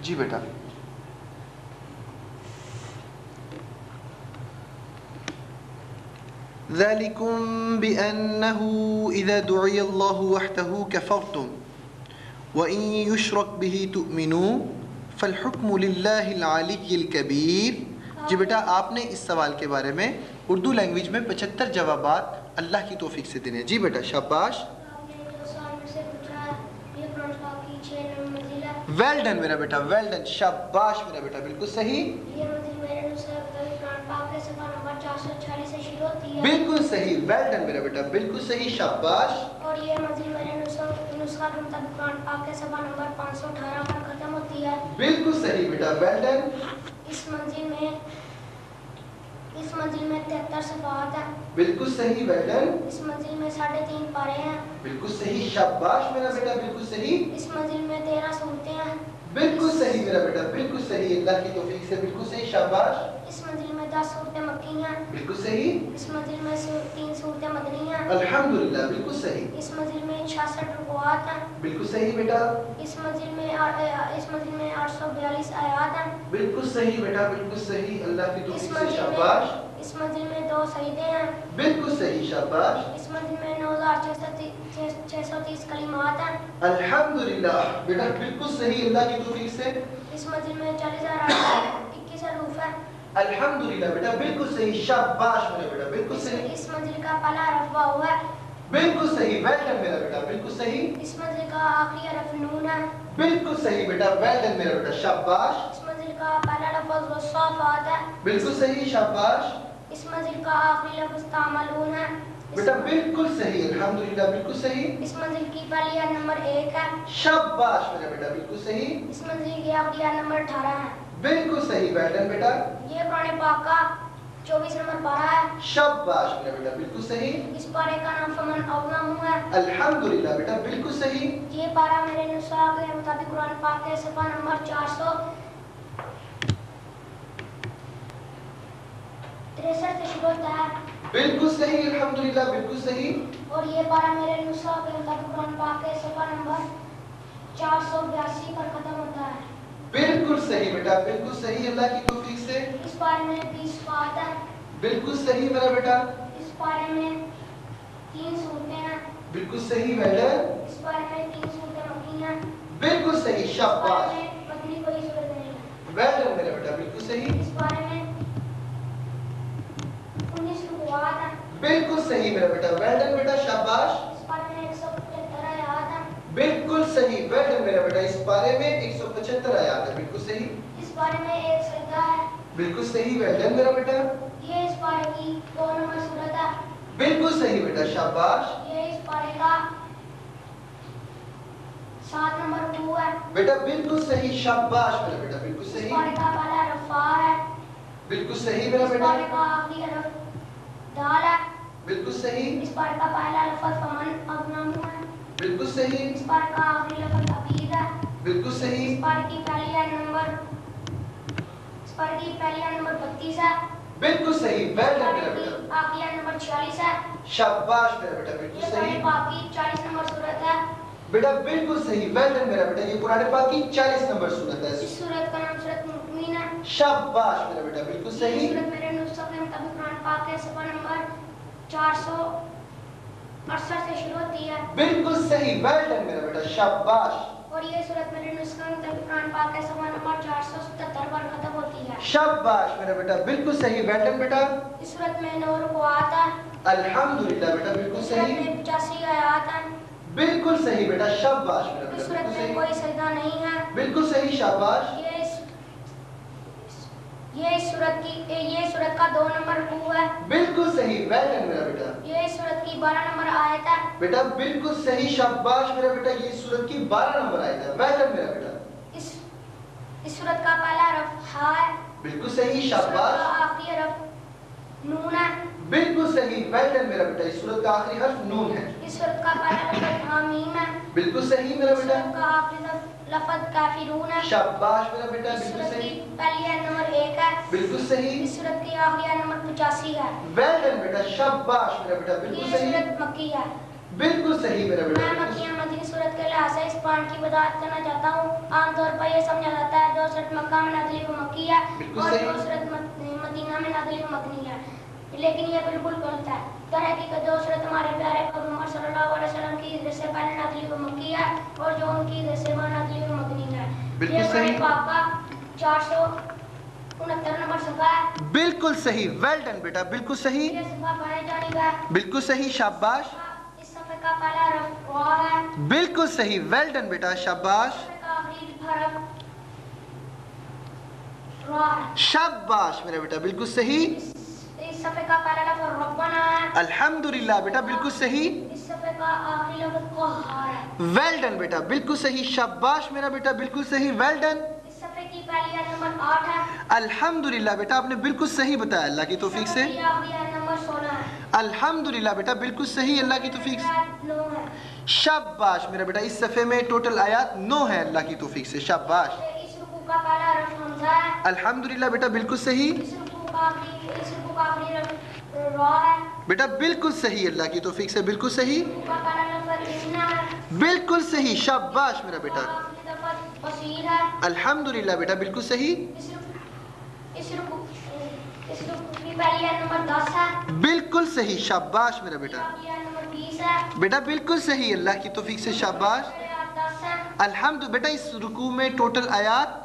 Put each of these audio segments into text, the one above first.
جی بیٹا. ذَلِكُمْ بِأَنَّهُ إِذَا دُعِيَ اللَّهُ وَحْدَهُ كَفَرْتُمْ وَإِن يُشْرَكْ بِهِ تُؤْمِنُوا فَالْحُكْمُ لِلَّهِ الْعَلِيِّ الْكَبِيرِ. جی بیٹا آپ نے اس سوال کے بارے میں اردو لینگویج میں 75 جوابات اللہ کی توفیق سے دینے. جی بیٹا شاباش. ویل ڈن میرا بیٹا, ویل ڈن, شاباش میرا بیٹا, بالکل صحیح. بالکل صحیح, ویل ڈن میرا بیٹا, بالکل صحیح, شاباش. اور یہ منزل میرے نسخہ کے مطابق قرآن پاک کے صفحہ نمبر 518 پر ختم ہوتی ہے. بالکل صحیح بیٹا, ویل ڈن. اس منزل میں 73 صفحات ہیں. بالکل صحیح, ویل ڈن. اس منزل میں 3.5 پارے ہیں. بالکل صحیح, شاباش میرا بیٹا, بالکل صحیح. اس منزل میں 13 صورتیں ہیں. بالکل صحیح میرا بیٹا, بالکل صحیح, اللہ کی توفیق سے بالکل صحیح, شاباش. اس منزل میں 10 صورتیں مکی ہیں. بالکل صحیح. اس منزل میں 3 صورتیں مدنی ہیں. الحمدللہ, بالکل صحیح. اس منزل میں 66 رکوعات ہیں. بالکل صحیح بیٹا. اس منزل میں 842 آیات ہیں. بالکل صحیح بیٹا, بالکل صحیح, اللہ کی توفیق سے, شاباش. اس منزل میں 2 سجدے ہیں. بالکل صحیح, شاباش. اس منزل میں 9630 کلمات ہیں. الحمدللہ بیٹا, بالکل صحیح, اللہ کی توفیق سے. اس منزل میں 40821 حروف ہیں. الحمدللہ بیٹا, بالکل صحیح, شاباش میرا بیٹا, بالکل صحیح. اس منزل کا پہلا حرف واو ہے. بالکل صحیح, ویل ڈن میرا بیٹا, بالکل صحیح. اس منزل کا آخری حرف نون ہے. بالکل صحیح بیٹا, ویل ڈن میرا بیٹا, شاباش. اس منزل کا پہلا لفظ والصافات ہے. بالکل صحیح, شاباش. اس منزل کا آخری لفظ تعملون ہے. بیٹا بالکل صحیح, الحمدللہ, بالکل صحیح. اس منزل کی پہلی آیت نمبر 1 ہے. شاباش میرا بیٹا, بالکل صحیح. اس منزل کی آخری آیت نمبر 18 ہے. بالکل صحیح, ویل ڈن بیٹا. یہ قرآن پاک کا 24 نمبر پارہ ہے. شاباش میرا بیٹا, بالکل صحیح. اس پارے کا نام فمن اظلم ہے. الحمدللہ بیٹا, بالکل صحیح. یہ پارہ میرے نسخہ کے مطابق قرآن پاک کے صفحہ نمبر 463 سے شروع ہوتا ہے. بالکل صحیح, الحمدللہ, بالکل صحیح. اور یہ پارہ میرے نسخہ کے مطابق قرآن پاک کے صفحہ نمبر 482 پر ختم ہوتا ہے. بالکل صحیح بیٹا, بالکل صحیح, اللہ کی توفیق سے. اس پارے میں 20 صفحات ہیں. بالکل صحیح میرا بیٹا. اس پارے میں 3 صورتیں ہیں. بالکل صحیح, ویل ڈن. اس پارے میں 3 صورتیں مکی ہیں. بالکل صحیح, اس شاباش. پارے میں مدنی کوئی صورت نہیں ہے. ویل ڈن میرا بیٹا, بالکل صحیح. اس پارے میں 19 رکوعات ہیں. بالکل صحیح میرا بیٹا, ویل ڈن بیٹا, شاباش. اس پارے میں 175 آیات ہیں. بالکل صحیح, ویل ڈن میرا بیٹا, اس پارے میں 175 آیات ہے. بالکل صحیح. اس پارے میں 1 سجدہ ہے. بالکل صحیح, ویل ڈن میرا بیٹا. یہ اس پارے کی 2 نمبر صورت ہے. بالکل صحیح بیٹا, شاباش. یہ اس پارے کا 7 نمبر رکوع ہے. بیٹا بالکل صحیح, شاباش میرا بیٹا, بالکل اس صحیح. پارے کا پہلا حرف فا ہے. بالکل صحیح میرا اس بیٹا. پارے کا آخری حرف دال ہے. بالکل صحیح. اس پارے کا پہلا لفظ فمن اظلم ہے. بالکل صحیح. اس پارے کا آخری لفظ عبید ہے. بالکل صحیح. اس پارے کی پہلی آیت نمبر 32 ہے. بالکل صحیح, ویل ڈن میرا بیٹا. آخری آیت نمبر 46 ہے. شاباش میرا بیٹا, بالکل یہ قرآن صحیح. پاک کی 40 نمبر صورت ہے. بیٹا بالکل صحیح, ویل ڈن میرا بیٹا, یہ قرآن پاک کی 40 نمبر سورت ہے. اس صورت کا نام سورۃ المؤمنین ہے. شاباش میرا بیٹا, بالکل یہ صحیح. صورت میرے نسخہ کے مطابق قرآن پاک کے صفحہ نمبر 468 سے شروع ہوتی ہے. بالکل صحیح, ویل ڈن میرا بیٹا, شاباش. اور یہ صورت میرے نسخہ کے مطابق قرآن پاک کے صفحہ نمبر 477 پر ختم ہوتی ہے. شاباش میرا بیٹا, بالکل صحیح, ویل ڈن بیٹا. اس صورت میں 9 رکوعات ہیں. الحمدللہ بیٹا, بالکل اس صورت صحیح. میں 85 آیات ہیں. بالکل صحیح بیٹا, شاباش میرا اس بیٹا, صورت بالکل میں صحیح. کوئی سجدہ نہیں ہے. بالکل صحیح, شاباش. یہ صورت کا 2 نمبر رکوع ہے. بالکل صحیح, ویل ڈن میرا بیٹا. یہ صورت کی 12 نمبر آیت ہے. بیٹا بالکل صحیح, شاباش میرا بیٹا, یہ سورت کی 12 نمبر آیت ہے. ویل ڈن میرا بیٹا. اس صورت کا پہلا حرف ہا ہے. بالکل صحیح, اس صورت شاباش. کا آخری حرف نون ہے. بالکل صحیح, ویل ڈن میرا بیٹا, اس سورت کا آخری حرف نون ہے. اس صورت کا پہلا لفظ حامیم ہے. بالکل صحیح میرا اس بیٹا. صورت کا آخری لفظ کافرون ہے. شاباش میرا بیٹا, اس بالکل صورت صحیح. کی پہلی آیت نمبر 1 ہے. بالکل صحیح. اس صورت کی آخری آیت نمبر 85 ہے. ویل ڈن بیٹا, شاباش میرا بیٹا, بالکل یہ صحیح. صورت مکی ہے. بالکل صحیح میرا بیٹا. میں مکی مدنی صورت کے لحاظ سے اس پوائنٹ کی وضاحت کرنا چاہتا ہوں. عام طور پر یہ سمجھا جاتا ہے 2 صورت مکہ میں نازل و مکی ہے اور 2 صورت مدینہ میں نازل و مدنی ہے، لیکن یہ بالکل غلط ہے. در حقیقت 2 صورت ہمارے پیارے پیغمبر صلی اللہ علیہ وسلم کی ہجرت سے پہلے نازل و مکی ہے اور جو ان کی ہجرت سے بعد نازل و مدنی ہے. یہ قرآن پاک کا 469 نمبر صفحہ ہے. بالکل صحیح. ویل ڈن بیٹا. بالکل صحیح. یہ صفحہ بائیں جانب ہے. بالکل صحیح. شاباش. اس صفحے کا پہلا حرف را ہے. بالکل صحیح. ویل ڈن بیٹا. شاباش. صفحے کا آخری حرف را ہے. شاباش میرا بیٹا. بالکل صحیح. اس صفحے کا پہلا لفظ ربنا ہے. الحمدللہ بیٹا. بالکل صحیح. اس صفحے کا آخری لفظ قہار ہے. ویل ڈن بیٹا. بالکل صحیح. شاباش میرا بیٹا. بالکل صحیح. Well done. اس صفحے کی پہلی آیت نمبر 8 ہے. الحمدللہ بیٹا. آپ نے بالکل صحیح بتایا اللہ کی توفیق سے. اس صفحے کی آخری آیت نمبر 16 ہے. الحمدللہ بیٹا. بالکل صحیح اللہ کی توفیق سے. آیت 9 ہے. شاباش میرا بیٹا. اس صفحے میں ٹوٹل آیات 9 ہیں اللہ کی توفیق سے. شاباش. اس رکوع کا پہلا حرف حمزہ ہے. الحمدللہ بیٹا. بالکل صحیح. اس رکوع کا آخری لفظ را ہے. بیٹا بالکل صحیح اللہ کی توفیق سے. بالکل صحیح. رکوع کا پہلا لفظ انہ ہے. بالکل صحیح. شاباش میرا بیٹا. آخری لفظ بصیر ہے. الحمدللہ بیٹا. بالکل صحیح. اس رکوع کی پہلی آیت نمبر 10 ہے. بالکل صحیح. شاباش میرا بیٹا. آخری آیت نمبر 20 ہے. بیٹا بالکل صحیح اللہ کی توفیق سے. شاباش. پہلی آیت 10 ہے. الحمد. بیٹا اس رکوع میں ٹوٹل آیات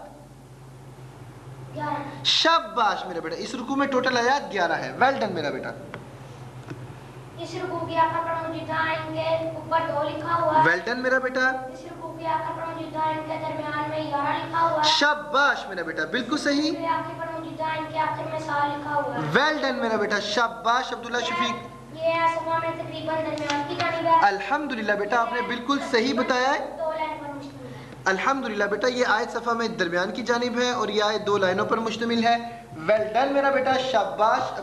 11. شاباش میرا بیٹا. اس رکوع میں ٹوٹل آیات 11 ہے. ویل ڈن میرا بیٹا. اس رکوع کی آخر پر موجودہ آئین کے اوپر 2 لکھا ہوا ہے. ویل ڈن میرا بیٹا. اس رکوع کی آخر پر موجودہ آئین کے درمیان میں 11 لکھا ہوا ہے. شاباش میرا بیٹا. بالکل صحیح. رکوع کی آخر پر موجودہ آئین کے آخر میں 7 لکھا ہوا ہے. ویل ڈن میرا بیٹا. شاباش عبداللہ شفیق. یہ صفحہ میں تقریباً درمیان کی جانب ہے. الحمدللہ بیٹا. آپ نے بالکل صحیح بتایا ہے. 2 لائن پر مشتمل ہے. الحمدللہ بیٹا. یہ آیت صفحہ میں درمیان کی جانب ہے اور یہ آیت 2 لائنوں پر مشتمل ہے. ویل ڈن میرا بیٹا. شاباش.